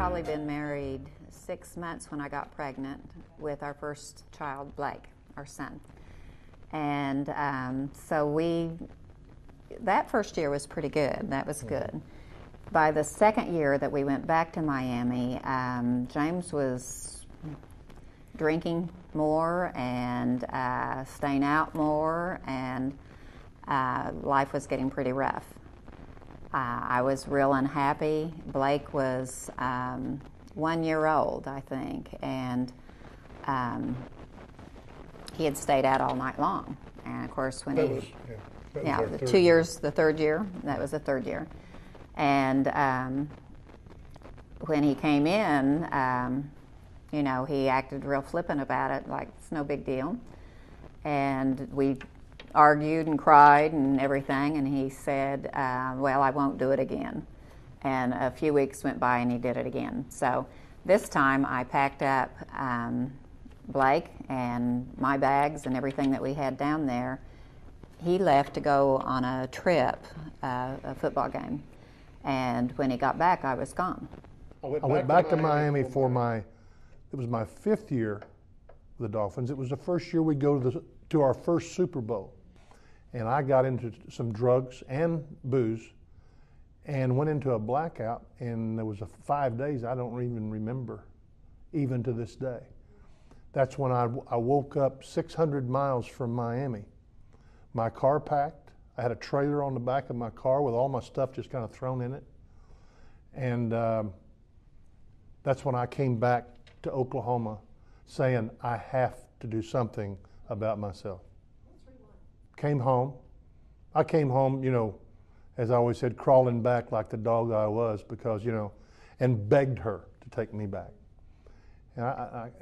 probably been married 6 months when I got pregnant with our first child, Blake, our son. And that first year was pretty good. That was good. By the second year that we went back to Miami, James was drinking more and staying out more, and life was getting pretty rough. I was real unhappy. Blake was 1 year old, I think, and he had stayed out all night long. And of course, when the 2 years, the third year, that was the third year. And when he came in, he acted real flippant about it, like it's no big deal. And we argued and cried and everything, and he said, well, I won't do it again. And a few weeks went by and he did it again. So this time I packed up Blake and my bags and everything that we had down there. He left to go on a trip, a football game. And when he got back, I was gone. I went back to Miami it was my 5th year with the Dolphins. It was the first year we'd go to our first Super Bowl. And I got into some drugs and booze and went into a blackout, and there was 5 days I don't even remember, even to this day. That's when I woke up 600 miles from Miami. My car packed. I had a trailer on the back of my car with all my stuff just kind of thrown in it. And that's when I came back to Oklahoma saying, I have to do something about myself. Came home. I came home, as I always said, crawling back like the dog I was, because, and begged her to take me back. And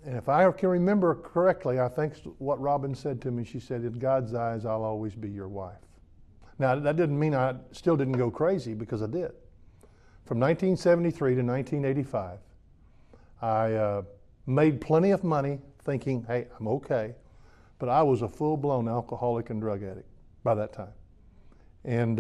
if I can remember correctly, I think what Robin said to me, she said, in God's eyes, I'll always be your wife. Now, that didn't mean I still didn't go crazy, because I did. From 1973 to 1985, I made plenty of money thinking, hey, I'm okay. But I was a full-blown alcoholic and drug addict by that time. And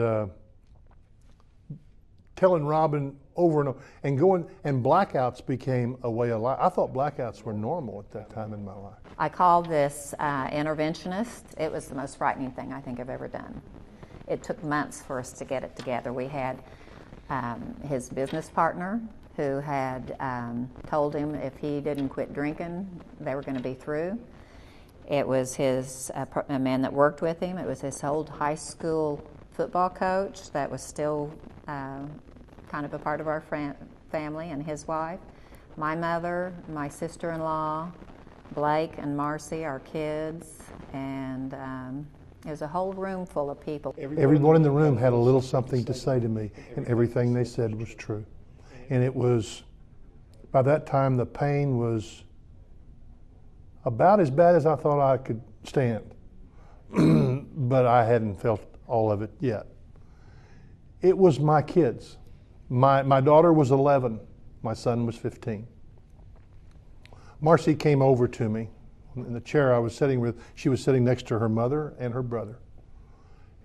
telling Robin over and over, and going, and blackouts became a way of life. I thought blackouts were normal at that time in my life. I called this interventionist. It was the most frightening thing I think I've ever done. It took months for us to get it together. We had his business partner who had told him if he didn't quit drinking, they were going to be through. It was a man that worked with him. It was his old high school football coach that was still kind of a part of our family, and his wife, my mother, my sister-in-law, Blake and Marcy, our kids, and it was a whole room full of people. Everyone in the room had a little something to say to me, and everything they said was true. And it was, by that time, the pain was about as bad as I thought I could stand, but I hadn't felt all of it yet. It was my kids. My daughter was 11. My son was 15. Marcy came over to me in the chair I was sitting with. She was sitting next to her mother and her brother.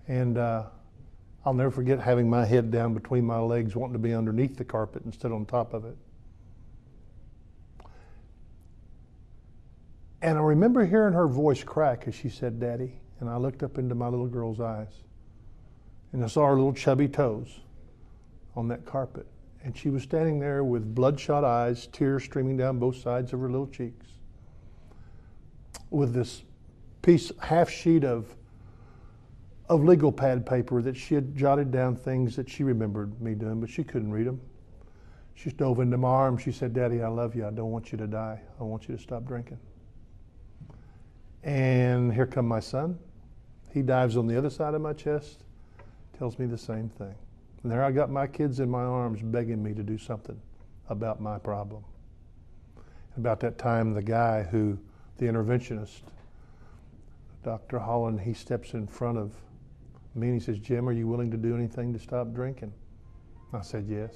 And I'll never forget having my head down between my legs, wanting to be underneath the carpet instead on top of it. And I remember hearing her voice crack as she said, Daddy. And I looked up into my little girl's eyes. And I saw her little chubby toes on that carpet. And she was standing there with bloodshot eyes, tears streaming down both sides of her little cheeks, with this half sheet of legal pad paper that she had jotted down things that she remembered me doing, but she couldn't read them. She dove into my arms. She said, Daddy, I love you. I don't want you to die. I want you to stop drinking. And here come my son. He dives on the other side of my chest, tells me the same thing. And there I got my kids in my arms begging me to do something about my problem. About that time, the guy the interventionist, Dr. Holland, he steps in front of me and he says, Jim, are you willing to do anything to stop drinking? I said, yes.